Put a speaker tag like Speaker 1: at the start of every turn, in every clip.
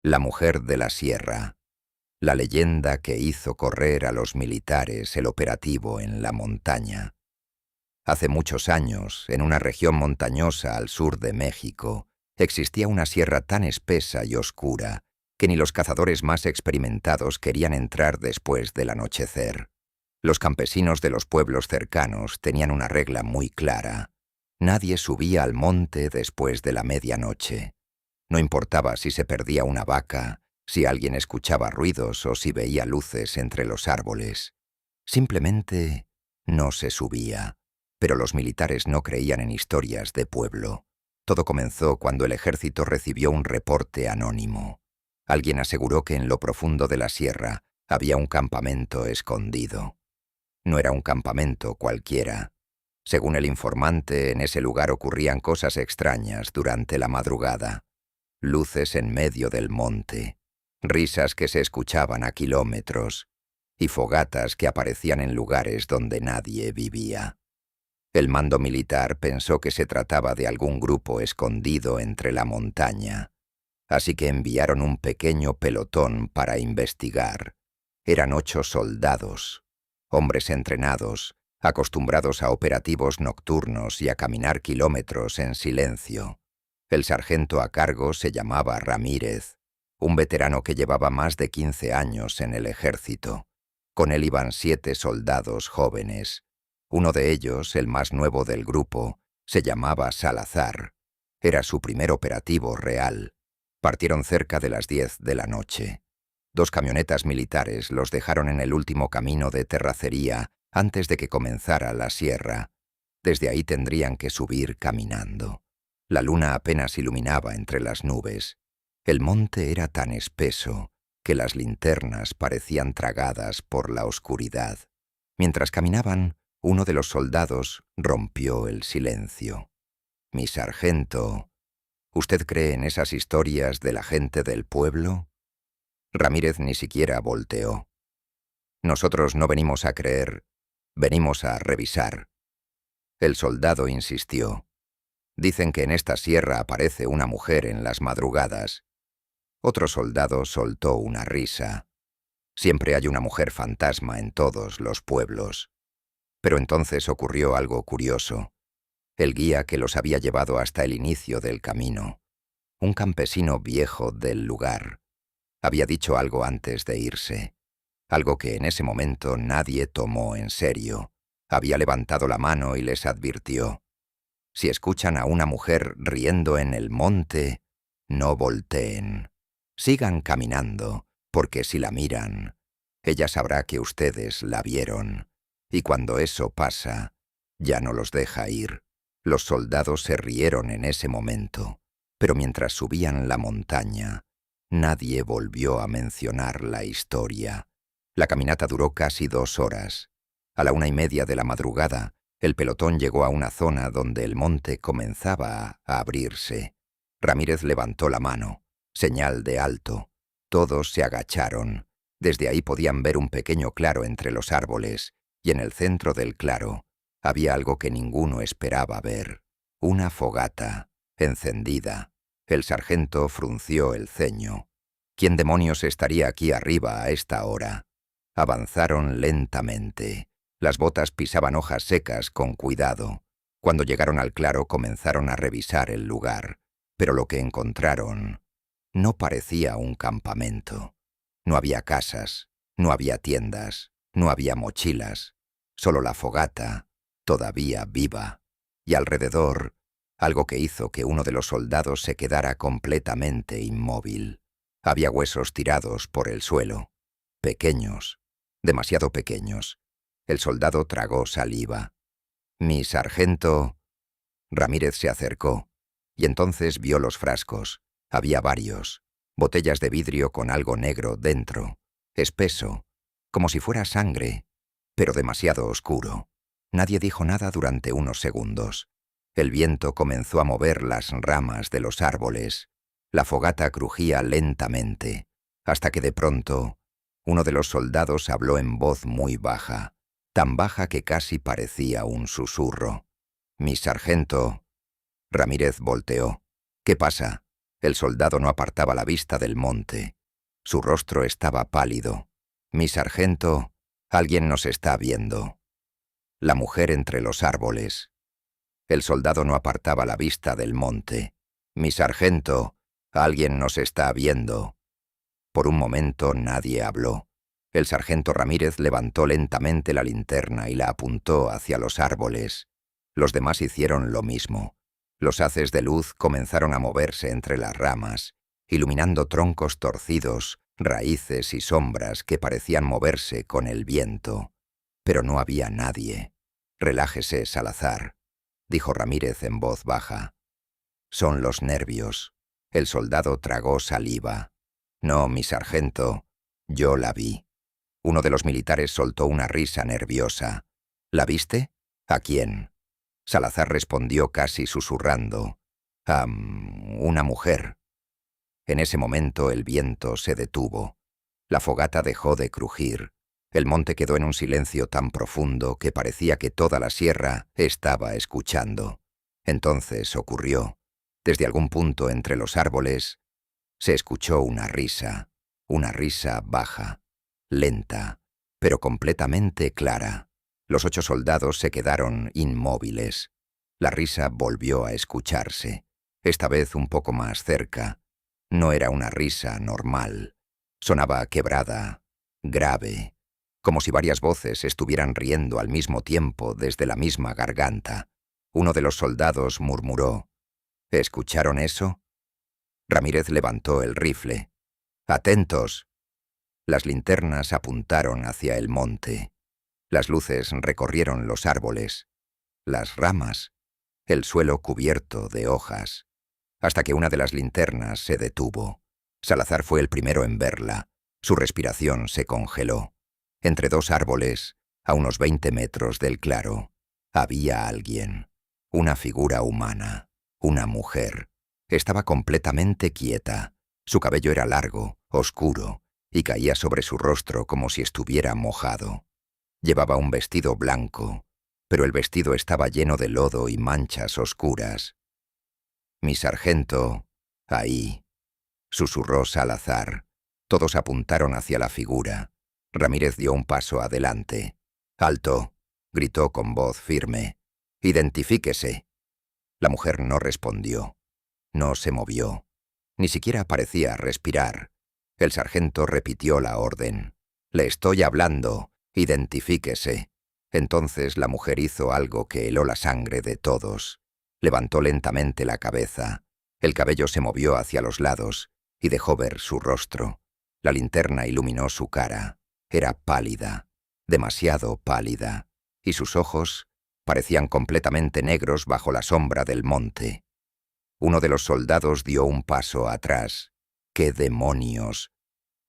Speaker 1: La mujer de la sierra, la leyenda que hizo correr a los militares el operativo en la montaña. Hace muchos años, en una región montañosa al sur de México, existía una sierra tan espesa y oscura que ni los cazadores más experimentados querían entrar después del anochecer. Los campesinos de los pueblos cercanos tenían una regla muy clara: nadie subía al monte después de la medianoche. No importaba si se perdía una vaca, si alguien escuchaba ruidos o si veía luces entre los árboles. Simplemente no se subía. Pero los militares no creían en historias de pueblo. Todo comenzó cuando el ejército recibió un reporte anónimo. Alguien aseguró que en lo profundo de la sierra había un campamento escondido. No era un campamento cualquiera. Según el informante, en ese lugar ocurrían cosas extrañas durante la madrugada. Luces en medio del monte, risas que se escuchaban a kilómetros y fogatas que aparecían en lugares donde nadie vivía. El mando militar pensó que se trataba de algún grupo escondido entre la montaña, así que enviaron un pequeño pelotón para investigar. Eran 8 soldados, hombres entrenados, acostumbrados a operativos nocturnos y a caminar kilómetros en silencio. El sargento a cargo se llamaba Ramírez, un veterano que llevaba más de 15 años en el ejército. Con él iban 7 soldados jóvenes. Uno de ellos, el más nuevo del grupo, se llamaba Salazar. Era su primer operativo real. Partieron cerca de las 10 de la noche. 2 camionetas militares los dejaron en el último camino de terracería antes de que comenzara la sierra. Desde ahí tendrían que subir caminando. La luna apenas iluminaba entre las nubes. El monte era tan espeso que las linternas parecían tragadas por la oscuridad. Mientras caminaban, uno de los soldados rompió el silencio. «Mi sargento, ¿usted cree en esas historias de la gente del pueblo?» Ramírez ni siquiera volteó. «Nosotros no venimos a creer, venimos a revisar». El soldado insistió. «Dicen que en esta sierra aparece una mujer en las madrugadas». Otro soldado soltó una risa. «Siempre hay una mujer fantasma en todos los pueblos». Pero entonces ocurrió algo curioso. El guía que los había llevado hasta el inicio del camino, un campesino viejo del lugar, había dicho algo antes de irse, algo que en ese momento nadie tomó en serio. Había levantado la mano y les advirtió: «Si escuchan a una mujer riendo en el monte, no volteen. Sigan caminando, porque si la miran, ella sabrá que ustedes la vieron. Y cuando eso pasa, ya no los deja ir». Los soldados se rieron en ese momento, pero mientras subían la montaña, nadie volvió a mencionar la historia. La caminata duró casi 2 horas. A la 1:30 de la madrugada, el pelotón llegó a una zona donde el monte comenzaba a abrirse. Ramírez levantó la mano, señal de alto. Todos se agacharon. Desde ahí podían ver un pequeño claro entre los árboles, y en el centro del claro había algo que ninguno esperaba ver: una fogata, encendida. El sargento frunció el ceño. ¿Quién demonios estaría aquí arriba a esta hora? Avanzaron lentamente. Las botas pisaban hojas secas con cuidado. Cuando llegaron al claro comenzaron a revisar el lugar, pero lo que encontraron no parecía un campamento. No había casas, no había tiendas, no había mochilas, solo la fogata, todavía viva, y alrededor, algo que hizo que uno de los soldados se quedara completamente inmóvil. Había huesos tirados por el suelo, pequeños, demasiado pequeños. El soldado tragó saliva. «Mi sargento». Ramírez se acercó, y entonces vio los frascos. Había varios, botellas de vidrio con algo negro dentro, espeso, como si fuera sangre, pero demasiado oscuro. Nadie dijo nada durante unos segundos. El viento comenzó a mover las ramas de los árboles. La fogata crujía lentamente, hasta que de pronto uno de los soldados habló en voz muy baja, tan baja que casi parecía un susurro. «Mi sargento». Ramírez volteó. «¿Qué pasa?». El soldado no apartaba la vista del monte. Su rostro estaba pálido. «Mi sargento, alguien nos está viendo». La mujer entre los árboles. El soldado no apartaba la vista del monte. «Mi sargento, alguien nos está viendo». Por un momento nadie habló. El sargento Ramírez levantó lentamente la linterna y la apuntó hacia los árboles. Los demás hicieron lo mismo. Los haces de luz comenzaron a moverse entre las ramas, iluminando troncos torcidos, raíces y sombras que parecían moverse con el viento. Pero no había nadie. «Relájese, Salazar», dijo Ramírez en voz baja. «Son los nervios». El soldado tragó saliva. «No, mi sargento, yo la vi». Uno de los militares soltó una risa nerviosa. «¿La viste? ¿A quién?» Salazar respondió casi susurrando. «A una mujer». En ese momento el viento se detuvo. La fogata dejó de crujir. El monte quedó en un silencio tan profundo que parecía que toda la sierra estaba escuchando. Entonces ocurrió. Desde algún punto entre los árboles se escuchó una risa baja, lenta, pero completamente clara. Los 8 soldados se quedaron inmóviles. La risa volvió a escucharse, esta vez un poco más cerca. No era una risa normal. Sonaba quebrada, grave, como si varias voces estuvieran riendo al mismo tiempo desde la misma garganta. Uno de los soldados murmuró: «¿Escucharon eso?» Ramírez levantó el rifle. «Atentos». Las linternas apuntaron hacia el monte. Las luces recorrieron los árboles, las ramas, el suelo cubierto de hojas, hasta que una de las linternas se detuvo. Salazar fue el primero en verla. Su respiración se congeló. Entre 2 árboles, a unos 20 metros del claro, había alguien. Una figura humana, una mujer. Estaba completamente quieta. Su cabello era largo, oscuro, y caía sobre su rostro como si estuviera mojado. Llevaba un vestido blanco, pero el vestido estaba lleno de lodo y manchas oscuras. «Mi sargento, ahí», susurró Salazar. Todos apuntaron hacia la figura. Ramírez dio un paso adelante. «Alto», gritó con voz firme. «Identifíquese». La mujer no respondió. No se movió. Ni siquiera parecía respirar. El sargento repitió la orden. «Le estoy hablando. Identifíquese». Entonces la mujer hizo algo que heló la sangre de todos. Levantó lentamente la cabeza. El cabello se movió hacia los lados y dejó ver su rostro. La linterna iluminó su cara. Era pálida, demasiado pálida, y sus ojos parecían completamente negros bajo la sombra del monte. Uno de los soldados dio un paso atrás. ¡Qué demonios!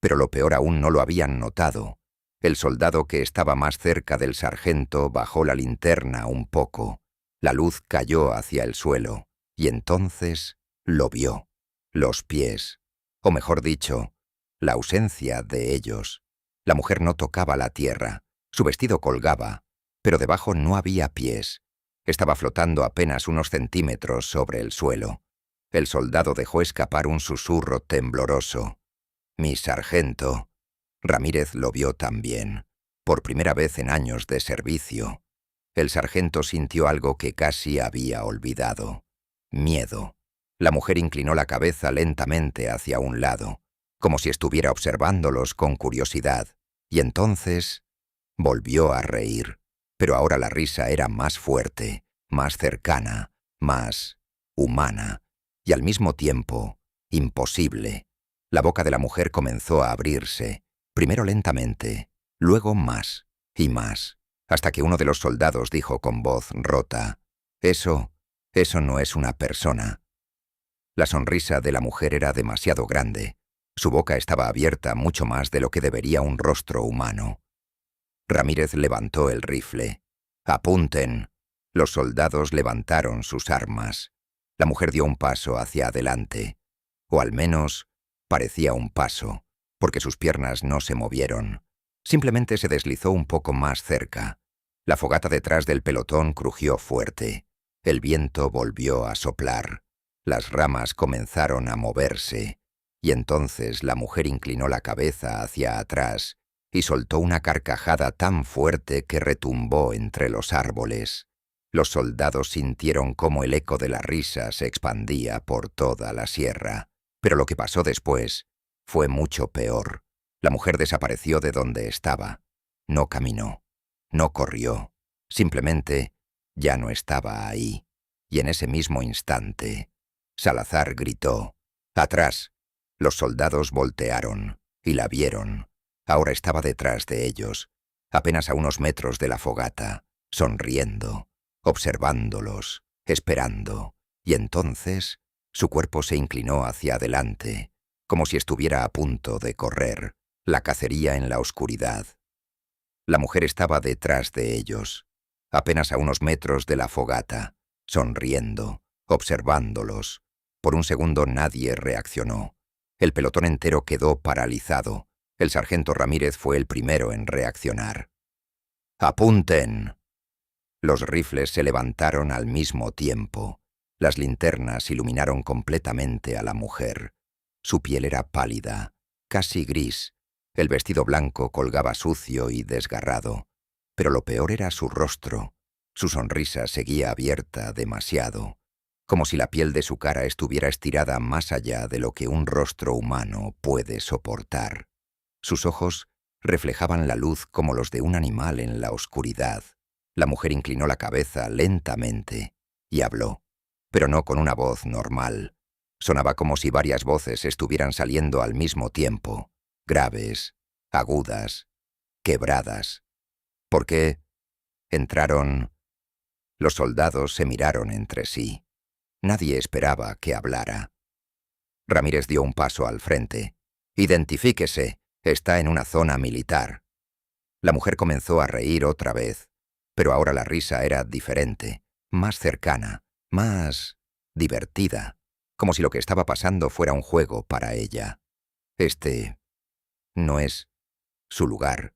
Speaker 1: Pero lo peor aún no lo habían notado. El soldado que estaba más cerca del sargento bajó la linterna un poco. La luz cayó hacia el suelo, y entonces lo vio. Los pies, o mejor dicho, la ausencia de ellos. La mujer no tocaba la tierra. Su vestido colgaba, pero debajo no había pies. Estaba flotando apenas unos centímetros sobre el suelo. El soldado dejó escapar un susurro tembloroso. «Mi sargento». Ramírez lo vio también, por primera vez en años de servicio. El sargento sintió algo que casi había olvidado. Miedo. La mujer inclinó la cabeza lentamente hacia un lado, como si estuviera observándolos con curiosidad, y entonces volvió a reír. Pero ahora la risa era más fuerte, más cercana, más humana, y al mismo tiempo imposible. La boca de la mujer comenzó a abrirse, primero lentamente, luego más y más, hasta que uno de los soldados dijo con voz rota: Eso no es una persona». La sonrisa de la mujer era demasiado grande. Su boca estaba abierta mucho más de lo que debería un rostro humano. Ramírez levantó el rifle. «Apunten». Los soldados levantaron sus armas. La mujer dio un paso hacia adelante, o al menos parecía un paso, porque sus piernas no se movieron. Simplemente se deslizó un poco más cerca. La fogata detrás del pelotón crujió fuerte. El viento volvió a soplar. Las ramas comenzaron a moverse, y entonces la mujer inclinó la cabeza hacia atrás y soltó una carcajada tan fuerte que retumbó entre los árboles. Los soldados sintieron cómo el eco de la risa se expandía por toda la sierra. Pero lo que pasó después fue mucho peor. La mujer desapareció de donde estaba. No caminó, no corrió, simplemente ya no estaba ahí. Y en ese mismo instante, Salazar gritó: «¡Atrás!». Los soldados voltearon y la vieron. Ahora estaba detrás de ellos, apenas a unos metros de la fogata, sonriendo, observándolos, esperando. Y entonces su cuerpo se inclinó hacia adelante, como si estuviera a punto de correr, la cacería en la oscuridad. La mujer estaba detrás de ellos, apenas a unos metros de la fogata, sonriendo, observándolos. Por un segundo nadie reaccionó. El pelotón entero quedó paralizado. El sargento Ramírez fue el primero en reaccionar. «¡Apunten!». Los rifles se levantaron al mismo tiempo. Las linternas iluminaron completamente a la mujer. Su piel era pálida, casi gris. El vestido blanco colgaba sucio y desgarrado. Pero lo peor era su rostro. Su sonrisa seguía abierta demasiado, como si la piel de su cara estuviera estirada más allá de lo que un rostro humano puede soportar. Sus ojos reflejaban la luz como los de un animal en la oscuridad. La mujer inclinó la cabeza lentamente y habló, pero no con una voz normal. Sonaba como si varias voces estuvieran saliendo al mismo tiempo, graves, agudas, quebradas. ¿Por qué entraron? Los soldados se miraron entre sí. Nadie esperaba que hablara. Ramírez dio un paso al frente. «Identifíquese, está en una zona militar». La mujer comenzó a reír otra vez, pero ahora la risa era diferente, más cercana, más divertida, como si lo que estaba pasando fuera un juego para ella. Este no es su lugar.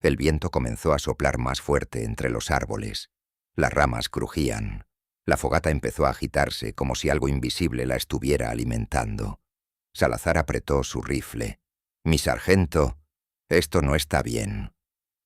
Speaker 1: El viento comenzó a soplar más fuerte entre los árboles. Las ramas crujían. La fogata empezó a agitarse como si algo invisible la estuviera alimentando. Salazar apretó su rifle. «Mi sargento, esto no está bien».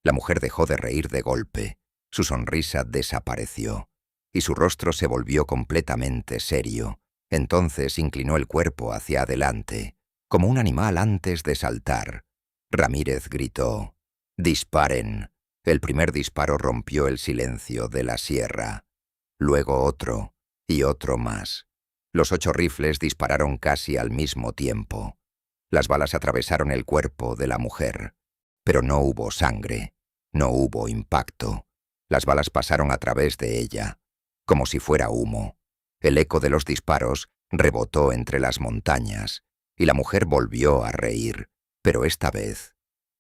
Speaker 1: La mujer dejó de reír de golpe. Su sonrisa desapareció y su rostro se volvió completamente serio. Entonces inclinó el cuerpo hacia adelante, como un animal antes de saltar. Ramírez gritó: «¡Disparen!». El primer disparo rompió el silencio de la sierra. Luego otro y otro más. Los 8 rifles dispararon casi al mismo tiempo. Las balas atravesaron el cuerpo de la mujer, pero no hubo sangre, no hubo impacto. Las balas pasaron a través de ella, como si fuera humo. El eco de los disparos rebotó entre las montañas, y la mujer volvió a reír, pero esta vez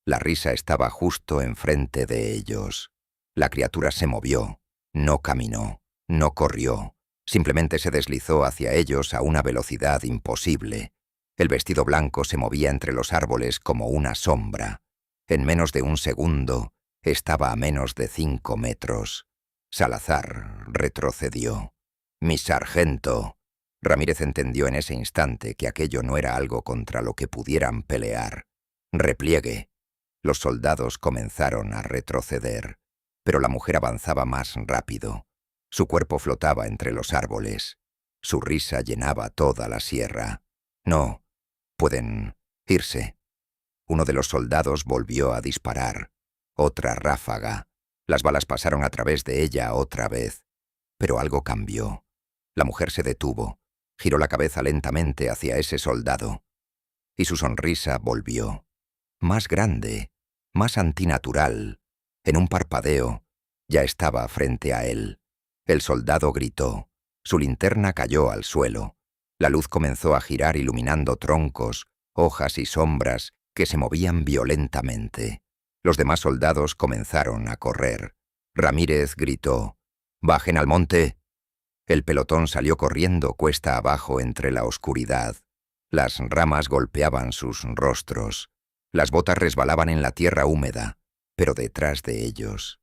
Speaker 1: la risa estaba justo enfrente de ellos. La criatura se movió, no caminó, no corrió, simplemente se deslizó hacia ellos a una velocidad imposible. El vestido blanco se movía entre los árboles como una sombra. En menos de un segundo, estaba a menos de 5 metros. Salazar retrocedió. «Mi sargento». Ramírez entendió en ese instante que aquello no era algo contra lo que pudieran pelear. «Repliegue». Los soldados comenzaron a retroceder, pero la mujer avanzaba más rápido. Su cuerpo flotaba entre los árboles. Su risa llenaba toda la sierra. «No, pueden irse». Uno de los soldados volvió a disparar. Otra ráfaga. Las balas pasaron a través de ella otra vez. Pero algo cambió. La mujer se detuvo, giró la cabeza lentamente hacia ese soldado, y su sonrisa volvió. Más grande, más antinatural. En un parpadeo, ya estaba frente a él. El soldado gritó. Su linterna cayó al suelo. La luz comenzó a girar iluminando troncos, hojas y sombras que se movían violentamente. Los demás soldados comenzaron a correr. Ramírez gritó: «¡Bajen al monte!». El pelotón salió corriendo cuesta abajo entre la oscuridad. Las ramas golpeaban sus rostros. Las botas resbalaban en la tierra húmeda, pero detrás de ellos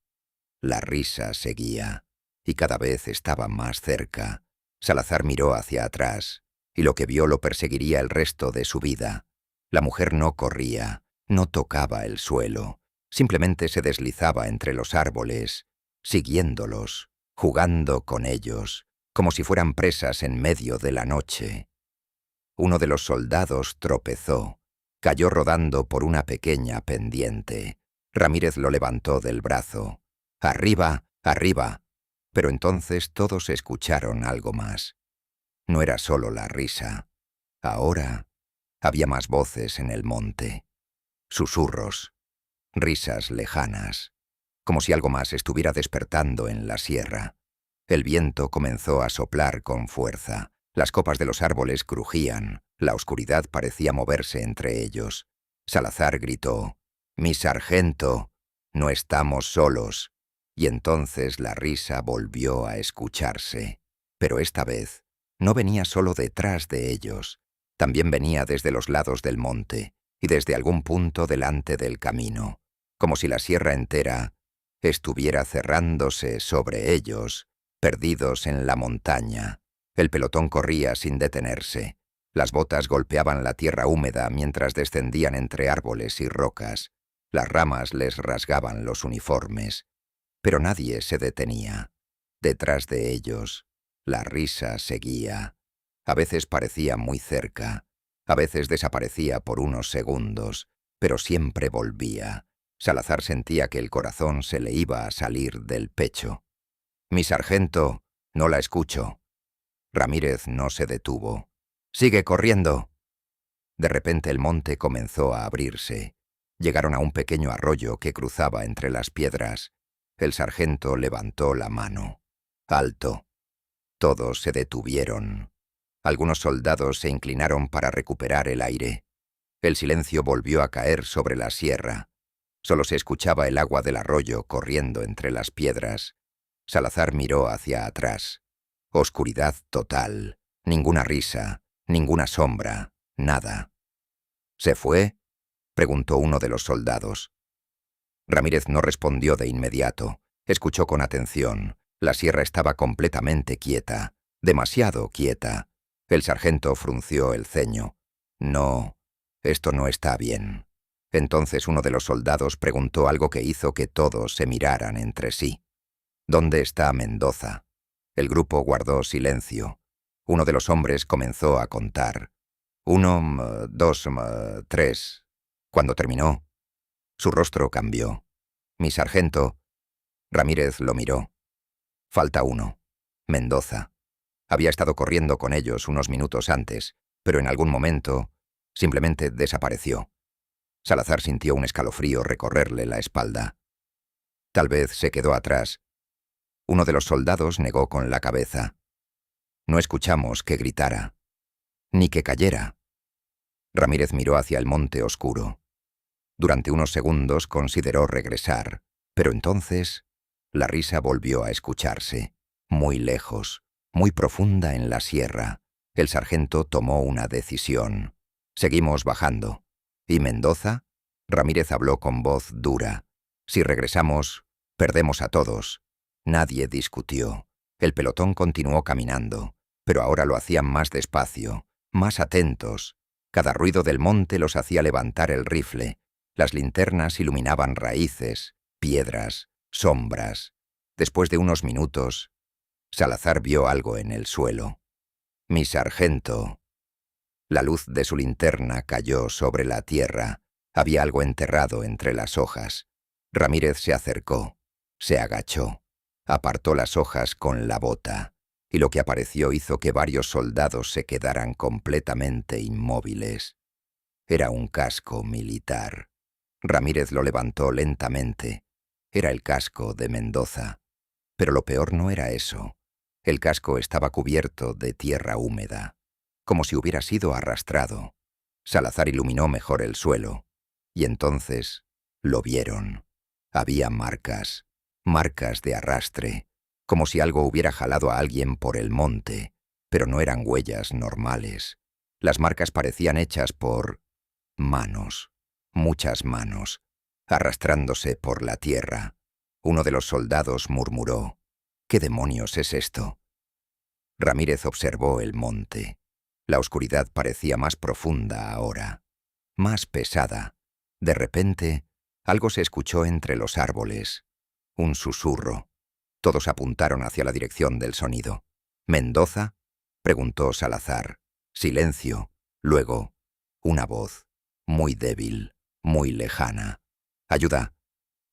Speaker 1: la risa seguía, y cada vez estaba más cerca. Salazar miró hacia atrás, y lo que vio lo perseguiría el resto de su vida. La mujer no corría, no tocaba el suelo, simplemente se deslizaba entre los árboles, siguiéndolos, jugando con ellos, como si fueran presas en medio de la noche. Uno de los soldados tropezó, cayó rodando por una pequeña pendiente. Ramírez lo levantó del brazo. ¡Arriba, arriba! Pero entonces todos escucharon algo más. No era solo la risa. Ahora había más voces en el monte. Susurros, risas lejanas, como si algo más estuviera despertando en la sierra. El viento comenzó a soplar con fuerza. Las copas de los árboles crujían. La oscuridad parecía moverse entre ellos. Salazar gritó: «¡Mi sargento! No estamos solos». Y entonces la risa volvió a escucharse. Pero esta vez no venía solo detrás de ellos. También venía desde los lados del monte y desde algún punto delante del camino, como si la sierra entera estuviera cerrándose sobre ellos, perdidos en la montaña. El pelotón corría sin detenerse. Las botas golpeaban la tierra húmeda mientras descendían entre árboles y rocas. Las ramas les rasgaban los uniformes. Pero nadie se detenía. Detrás de ellos, la risa seguía. A veces parecía muy cerca, a veces desaparecía por unos segundos, pero siempre volvía. Salazar sentía que el corazón se le iba a salir del pecho. «Mi sargento, no la escucho». Ramírez no se detuvo. «Sigue corriendo». De repente el monte comenzó a abrirse. Llegaron a un pequeño arroyo que cruzaba entre las piedras. El sargento levantó la mano. «Alto». Todos se detuvieron. Algunos soldados se inclinaron para recuperar el aire. El silencio volvió a caer sobre la sierra. Solo se escuchaba el agua del arroyo corriendo entre las piedras. Salazar miró hacia atrás. Oscuridad total. Ninguna risa, ninguna sombra, nada. «¿Se fue?», preguntó uno de los soldados. Ramírez no respondió de inmediato. Escuchó con atención. La sierra estaba completamente quieta, demasiado quieta. El sargento frunció el ceño. «No, esto no está bien». Entonces uno de los soldados preguntó algo que hizo que todos se miraran entre sí. «¿Dónde está Mendoza?». El grupo guardó silencio. Uno de los hombres comenzó a contar. 1, 2, 3. Cuando terminó, su rostro cambió. «Mi sargento». Ramírez lo miró. «Falta uno. Mendoza». Había estado corriendo con ellos unos minutos antes, pero en algún momento simplemente desapareció. Salazar sintió un escalofrío recorrerle la espalda. Tal vez se quedó atrás. Uno de los soldados negó con la cabeza. «No escuchamos que gritara, ni que cayera». Ramírez miró hacia el monte oscuro. Durante unos segundos consideró regresar, pero entonces la risa volvió a escucharse, muy lejos, muy profunda en la sierra. El sargento tomó una decisión. «Seguimos bajando». «¿Y Mendoza?». Ramírez habló con voz dura. «Si regresamos, perdemos a todos». Nadie discutió. El pelotón continuó caminando, pero ahora lo hacían más despacio, más atentos. Cada ruido del monte los hacía levantar el rifle. Las linternas iluminaban raíces, piedras, sombras. Después de unos minutos, Salazar vio algo en el suelo. «Mi sargento». La luz de su linterna cayó sobre la tierra. Había algo enterrado entre las hojas. Ramírez se acercó, se agachó, apartó las hojas con la bota, y lo que apareció hizo que varios soldados se quedaran completamente inmóviles. Era un casco militar. Ramírez lo levantó lentamente. Era el casco de Mendoza. Pero lo peor no era eso. El casco estaba cubierto de tierra húmeda, como si hubiera sido arrastrado. Salazar iluminó mejor el suelo, y entonces lo vieron. Había marcas, marcas de arrastre, como si algo hubiera jalado a alguien por el monte, pero no eran huellas normales. Las marcas parecían hechas por manos, muchas manos, arrastrándose por la tierra. Uno de los soldados murmuró: «¿Qué demonios es esto?». Ramírez observó el monte. La oscuridad parecía más profunda ahora, más pesada. De repente, algo se escuchó entre los árboles. Un susurro. Todos apuntaron hacia la dirección del sonido. ¿Mendoza?, preguntó Salazar. Silencio. Luego, una voz, muy débil, muy lejana. «Ayuda».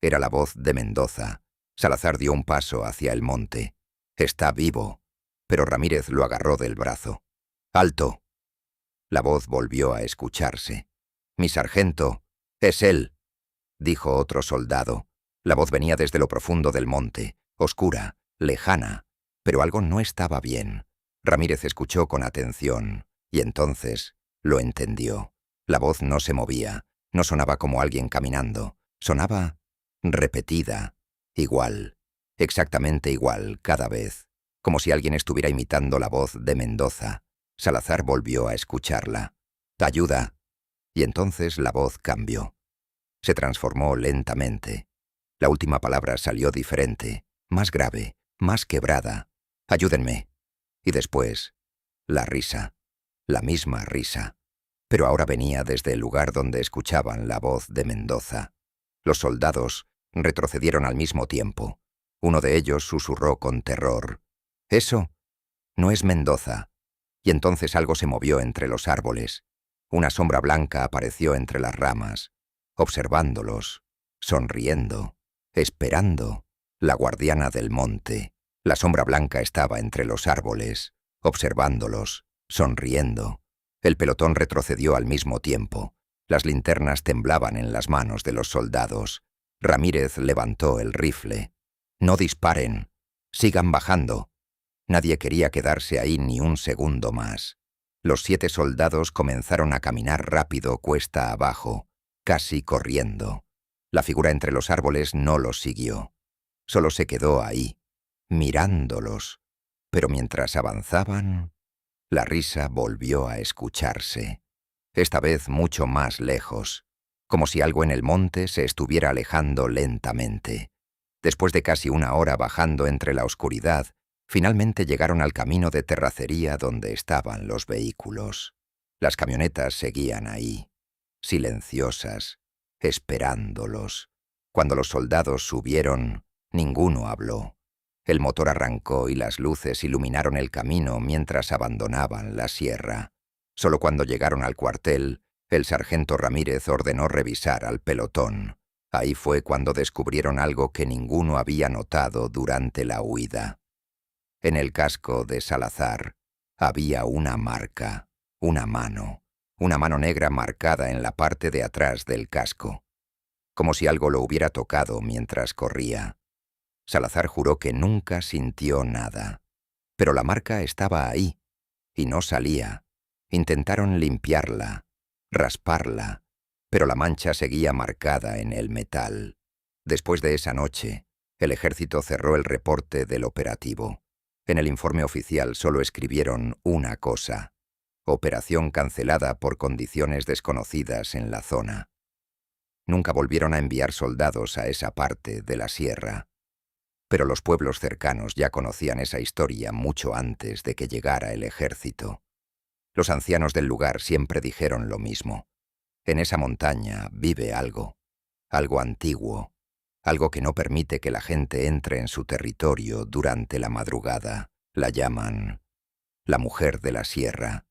Speaker 1: Era la voz de Mendoza. Salazar dio un paso hacia el monte. «Está vivo». Pero Ramírez lo agarró del brazo. «¡Alto!». La voz volvió a escucharse. «Mi sargento, es él», dijo otro soldado. La voz venía desde lo profundo del monte, oscura, lejana, pero algo no estaba bien. Ramírez escuchó con atención, y entonces lo entendió. La voz no se movía, no sonaba como alguien caminando, sonaba repetida, igual, exactamente igual cada vez, como si alguien estuviera imitando la voz de Mendoza. Salazar volvió a escucharla. «¡Ayuda!». Y entonces la voz cambió. Se transformó lentamente. La última palabra salió diferente, más grave, más quebrada. «Ayúdenme». Y después, la risa, la misma risa. Pero ahora venía desde el lugar donde escuchaban la voz de Mendoza. Los soldados retrocedieron al mismo tiempo. Uno de ellos susurró con terror: «Eso no es Mendoza». Y entonces algo se movió entre los árboles. Una sombra blanca apareció entre las ramas, observándolos, sonriendo, esperando. La guardiana del monte. La sombra blanca estaba entre los árboles, observándolos, sonriendo. El pelotón retrocedió al mismo tiempo. Las linternas temblaban en las manos de los soldados. Ramírez levantó el rifle. «No disparen. Sigan bajando». Nadie quería quedarse ahí ni un segundo más. Los 7 soldados comenzaron a caminar rápido cuesta abajo, casi corriendo. La figura entre los árboles no los siguió. Solo se quedó ahí, mirándolos. Pero mientras avanzaban, la risa volvió a escucharse. Esta vez mucho más lejos, como si algo en el monte se estuviera alejando lentamente. Después de casi una hora bajando entre la oscuridad, finalmente llegaron al camino de terracería donde estaban los vehículos. Las camionetas seguían ahí, silenciosas, esperándolos. Cuando los soldados subieron, ninguno habló. El motor arrancó y las luces iluminaron el camino mientras abandonaban la sierra. Solo cuando llegaron al cuartel, el sargento Ramírez ordenó revisar al pelotón. Ahí fue cuando descubrieron algo que ninguno había notado durante la huida. En el casco de Salazar había una marca, una mano negra marcada en la parte de atrás del casco, como si algo lo hubiera tocado mientras corría. Salazar juró que nunca sintió nada, pero la marca estaba ahí, y no salía. Intentaron limpiarla, rasparla, pero la mancha seguía marcada en el metal. Después de esa noche, el ejército cerró el reporte del operativo. En el informe oficial solo escribieron una cosa: operación cancelada por condiciones desconocidas en la zona. Nunca volvieron a enviar soldados a esa parte de la sierra. Pero los pueblos cercanos ya conocían esa historia mucho antes de que llegara el ejército. Los ancianos del lugar siempre dijeron lo mismo. En esa montaña vive algo, algo antiguo, algo que no permite que la gente entre en su territorio durante la madrugada. La llaman la mujer de la sierra.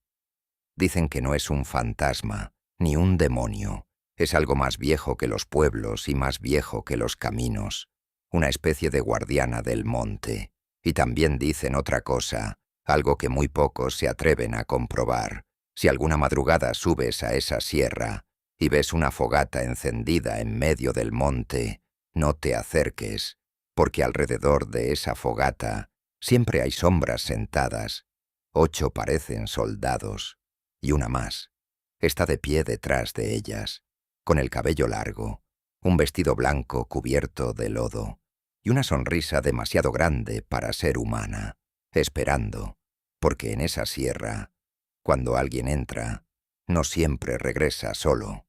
Speaker 1: Dicen que no es un fantasma, ni un demonio. Es algo más viejo que los pueblos y más viejo que los caminos. Una especie de guardiana del monte. Y también dicen otra cosa, algo que muy pocos se atreven a comprobar. Si alguna madrugada subes a esa sierra y ves una fogata encendida en medio del monte, no te acerques, porque alrededor de esa fogata siempre hay sombras sentadas. 8 parecen soldados, y una más. Está de pie detrás de ellas, con el cabello largo, un vestido blanco cubierto de lodo, y una sonrisa demasiado grande para ser humana, esperando, porque en esa sierra, cuando alguien entra, no siempre regresa solo.